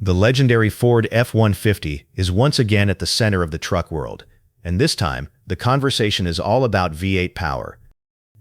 The legendary Ford F-150 is once again at the center of the truck world, and this time, the conversation is all about V8 power.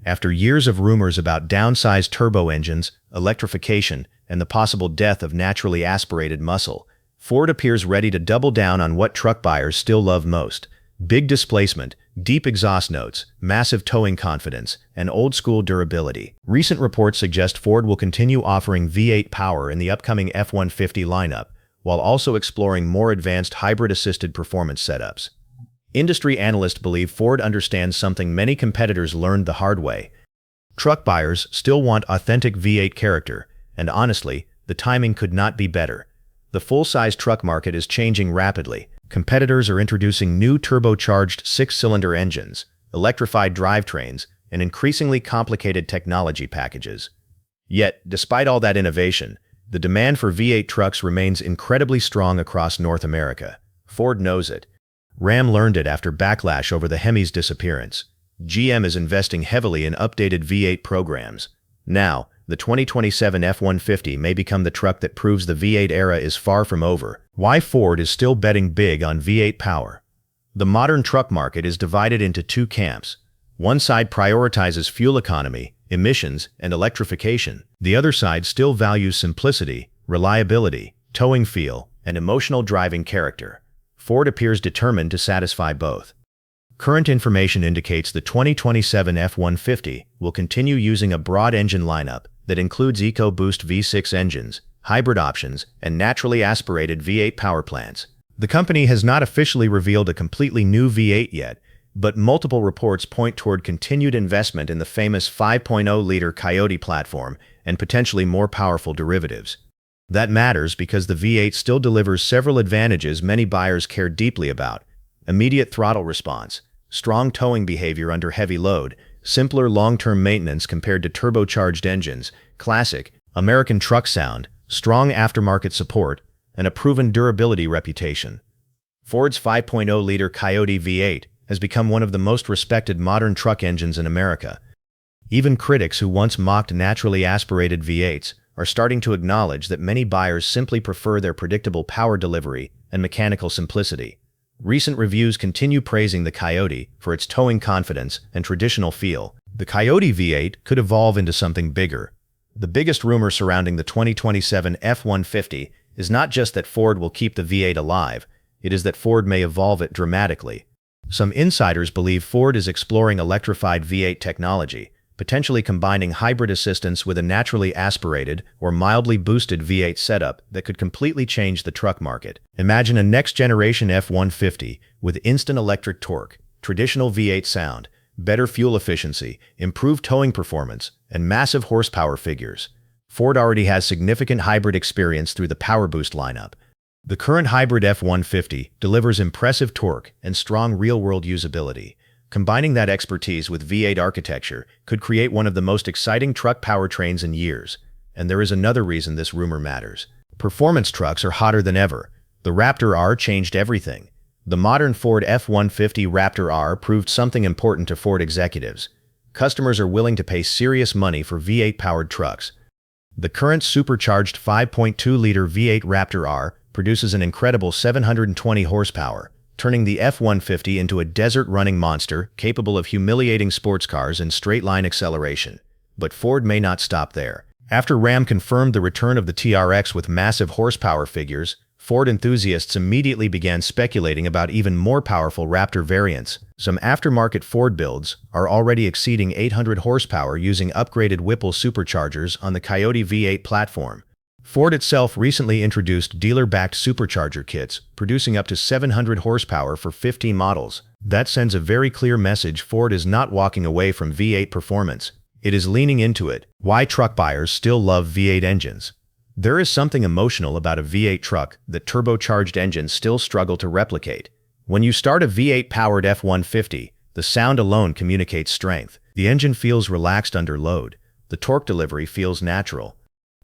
After years of rumors about downsized turbo engines, electrification, and the possible death of naturally aspirated muscle, Ford appears ready to double down on what truck buyers still love most: big displacement, deep exhaust notes, massive towing confidence, and old-school durability. Recent reports suggest Ford will continue offering V8 power in the upcoming F-150 lineup, while also exploring more advanced hybrid-assisted performance setups. Industry analysts believe Ford understands something many competitors learned the hard way. Truck buyers still want authentic V8 character, and honestly, the timing could not be better. The full-size truck market is changing rapidly. Competitors are introducing new turbocharged six-cylinder engines, electrified drivetrains, and increasingly complicated technology packages. Yet, despite all that innovation, the demand for V8 trucks remains incredibly strong across North America. Ford knows it. Ram learned it after backlash over the Hemi's disappearance. GM is investing heavily in updated V8 programs. Now, the 2027 F-150 may become the truck that proves the V8 era is far from over. Why Ford is still betting big on V8 power? The modern truck market is divided into two camps. One side prioritizes fuel economy, emissions, and electrification. The other side still values simplicity, reliability, towing feel, and emotional driving character. Ford appears determined to satisfy both. Current information indicates the 2027 F-150 will continue using a broad engine lineup that includes EcoBoost V6 engines, hybrid options, and naturally aspirated V8 power plants. The company has not officially revealed a completely new V8 yet, but multiple reports point toward continued investment in the famous 5.0-liter Coyote platform and potentially more powerful derivatives. That matters because the V8 still delivers several advantages many buyers care deeply about: immediate throttle response, strong towing behavior under heavy load, simpler long-term maintenance compared to turbocharged engines, classic American truck sound, strong aftermarket support, and a proven durability reputation. Ford's 5.0-liter Coyote V8 has become one of the most respected modern truck engines in America. Even critics who once mocked naturally aspirated V8s are starting to acknowledge that many buyers simply prefer their predictable power delivery and mechanical simplicity. Recent reviews continue praising the Coyote for its towing confidence and traditional feel. The Coyote V8 could evolve into something bigger. The biggest rumor surrounding the 2027 F-150 is not just that Ford will keep the V8 alive, it is that Ford may evolve it dramatically. Some insiders believe Ford is exploring electrified V8 technology, potentially combining hybrid assistance with a naturally aspirated or mildly boosted V8 setup that could completely change the truck market. Imagine a next-generation F-150 with instant electric torque, traditional V8 sound, better fuel efficiency, improved towing performance, and massive horsepower figures. Ford already has significant hybrid experience through the PowerBoost lineup. The current hybrid F-150 delivers impressive torque and strong real-world usability. Combining that expertise with V8 architecture could create one of the most exciting truck powertrains in years. And there is another reason this rumor matters. Performance trucks are hotter than ever. The Raptor R changed everything. The modern Ford F-150 Raptor R proved something important to Ford executives. Customers are willing to pay serious money for V8-powered trucks. The current supercharged 5.2-liter V8 Raptor R produces an incredible 720 horsepower, turning the F-150 into a desert-running monster capable of humiliating sports cars in straight-line acceleration. But Ford may not stop there. After Ram confirmed the return of the TRX with massive horsepower figures, Ford enthusiasts immediately began speculating about even more powerful Raptor variants. Some aftermarket Ford builds are already exceeding 800 horsepower using upgraded Whipple superchargers on the Coyote V8 platform. Ford itself recently introduced dealer-backed supercharger kits, producing up to 700 horsepower for 15 models. That sends a very clear message: Ford is not walking away from V8 performance. It is leaning into it. Why truck buyers still love V8 engines? There is something emotional about a V8 truck that turbocharged engines still struggle to replicate. When you start a V8-powered F-150, the sound alone communicates strength. The engine feels relaxed under load. The torque delivery feels natural.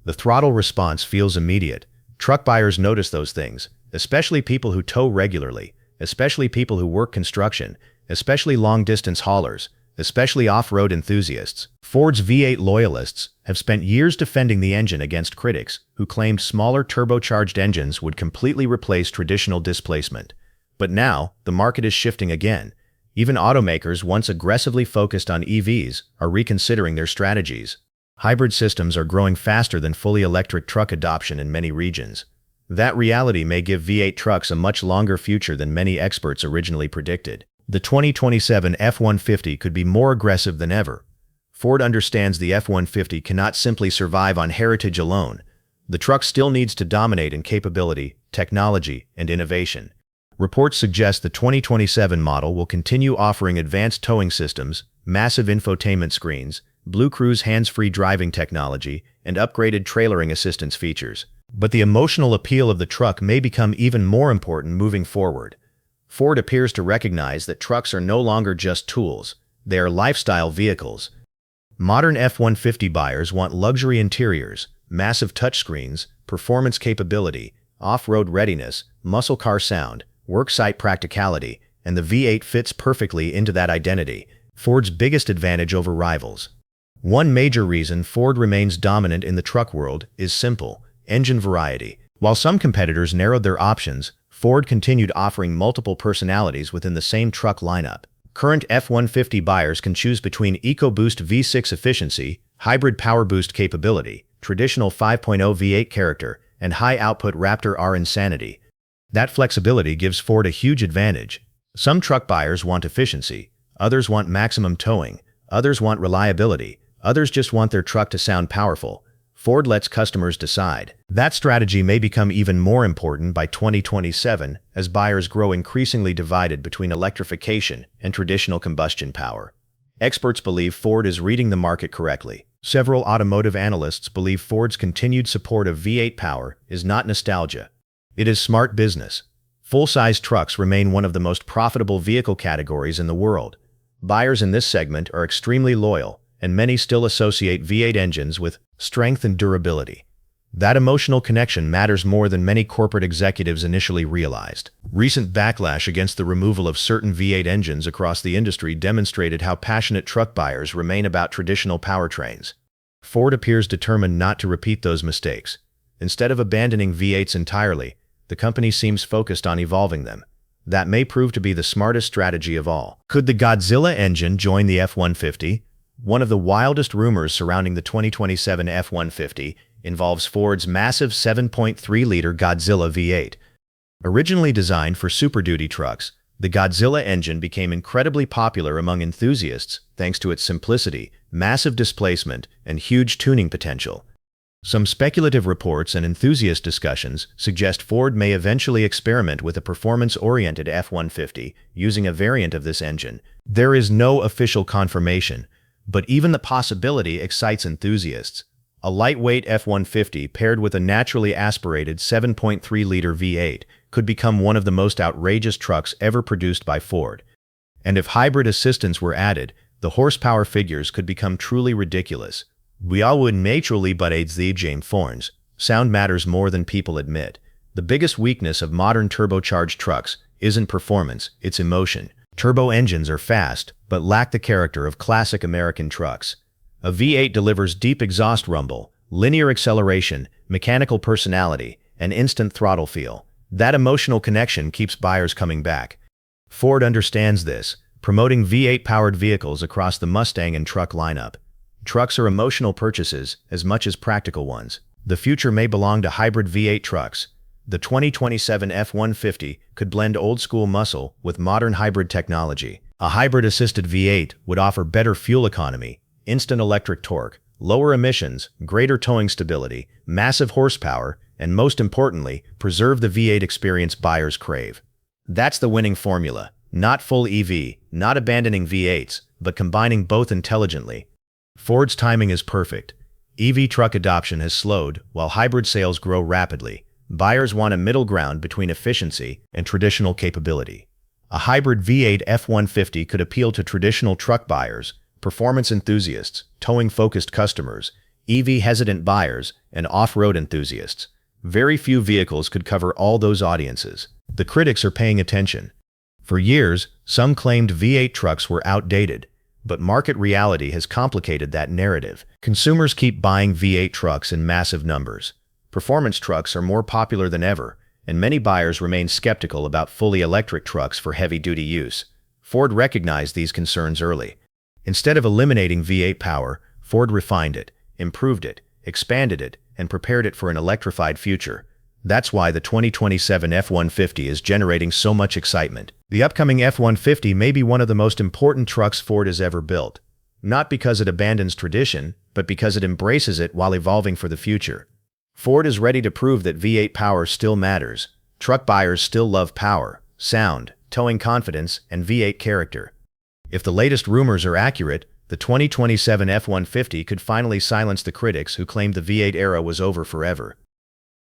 The throttle response feels immediate. Truck buyers notice those things, especially people who tow regularly, especially people who work construction, especially long-distance haulers. especially off-road enthusiasts. Ford's V8 loyalists have spent years defending the engine against critics who claimed smaller turbocharged engines would completely replace traditional displacement. But now, the market is shifting again. Even automakers once aggressively focused on EVs are reconsidering their strategies. Hybrid systems are growing faster than fully electric truck adoption in many regions. That reality may give V8 trucks a much longer future than many experts originally predicted. The 2027 F-150 could be more aggressive than ever. Ford understands the F-150 cannot simply survive on heritage alone. The truck still needs to dominate in capability, technology, and innovation. Reports suggest the 2027 model will continue offering advanced towing systems, massive infotainment screens, Blue Cruise hands-free driving technology, and upgraded trailering assistance features. But the emotional appeal of the truck may become even more important moving forward. Ford appears to recognize that trucks are no longer just tools, they are lifestyle vehicles. Modern F-150 buyers want luxury interiors, massive touchscreens, performance capability, off-road readiness, muscle car sound, worksite practicality, and the V8 fits perfectly into that identity. Ford's biggest advantage over rivals. One major reason Ford remains dominant in the truck world is simple: engine variety. While some competitors narrowed their options, Ford continued offering multiple personalities within the same truck lineup. Current F-150 buyers can choose between EcoBoost V6 efficiency, hybrid power boost capability, traditional 5.0 V8 character, and high-output Raptor R insanity. That flexibility gives Ford a huge advantage. Some truck buyers want efficiency, others want maximum towing, others want reliability, others just want their truck to sound powerful. Ford lets customers decide. That strategy may become even more important by 2027 as buyers grow increasingly divided between electrification and traditional combustion power. Experts believe Ford is reading the market correctly. Several automotive analysts believe Ford's continued support of V8 power is not nostalgia. It is smart business. Full-size trucks remain one of the most profitable vehicle categories in the world. Buyers in this segment are extremely loyal, and many still associate V8 engines with strength and durability. That emotional connection matters more than many corporate executives initially realized. Recent backlash against the removal of certain V8 engines across the industry demonstrated how passionate truck buyers remain about traditional powertrains. Ford appears determined not to repeat those mistakes. Instead of abandoning V8s entirely, the company seems focused on evolving them. That may prove to be the smartest strategy of all. Could the Godzilla engine join the F-150? One of the wildest rumors surrounding the 2027 F-150 involves Ford's massive 7.3-liter Godzilla V8. Originally designed for Super Duty trucks, the Godzilla engine became incredibly popular among enthusiasts thanks to its simplicity, massive displacement, and huge tuning potential. Some speculative reports and enthusiast discussions suggest Ford may eventually experiment with a performance-oriented F-150 using a variant of this engine. There is no official confirmation, but even the possibility excites enthusiasts. A lightweight F-150 paired with a naturally aspirated 7.3-liter V8 could become one of the most outrageous trucks ever produced by Ford. And if hybrid assistance were added, the horsepower figures could become truly ridiculous. We all would naturally but aids the James Forns. Sound matters more than people admit. The biggest weakness of modern turbocharged trucks isn't performance, it's emotion. Turbo engines are fast, but lack the character of classic American trucks. A V8 delivers deep exhaust rumble, linear acceleration, mechanical personality, and instant throttle feel. That emotional connection keeps buyers coming back. Ford understands this, promoting V8-powered vehicles across the Mustang and truck lineup. Trucks are emotional purchases as much as practical ones. The future may belong to hybrid V8 trucks. The 2027 F-150 could blend old-school muscle with modern hybrid technology. A hybrid-assisted V8 would offer better fuel economy, instant electric torque, lower emissions, greater towing stability, massive horsepower, and most importantly, preserve the V8 experience buyers crave. That's the winning formula. Not full EV, not abandoning V8s, but combining both intelligently. Ford's timing is perfect. EV truck adoption has slowed while hybrid sales grow rapidly. Buyers want a middle ground between efficiency and traditional capability. A hybrid V8 F-150 could appeal to traditional truck buyers, performance enthusiasts, towing-focused customers, EV-hesitant buyers, and off-road enthusiasts. Very few vehicles could cover all those audiences. The critics are paying attention. For years, some claimed V8 trucks were outdated. But market reality has complicated that narrative. Consumers keep buying V8 trucks in massive numbers. Performance trucks are more popular than ever, and many buyers remain skeptical about fully electric trucks for heavy-duty use. Ford recognized these concerns early. Instead of eliminating V8 power, Ford refined it, improved it, expanded it, and prepared it for an electrified future. That's why the 2027 F-150 is generating so much excitement. The upcoming F-150 may be one of the most important trucks Ford has ever built. Not because it abandons tradition, but because it embraces it while evolving for the future. Ford is ready to prove that V8 power still matters. Truck buyers still love power, sound, towing confidence, and V8 character. If the latest rumors are accurate, the 2027 F-150 could finally silence the critics who claimed the V8 era was over forever.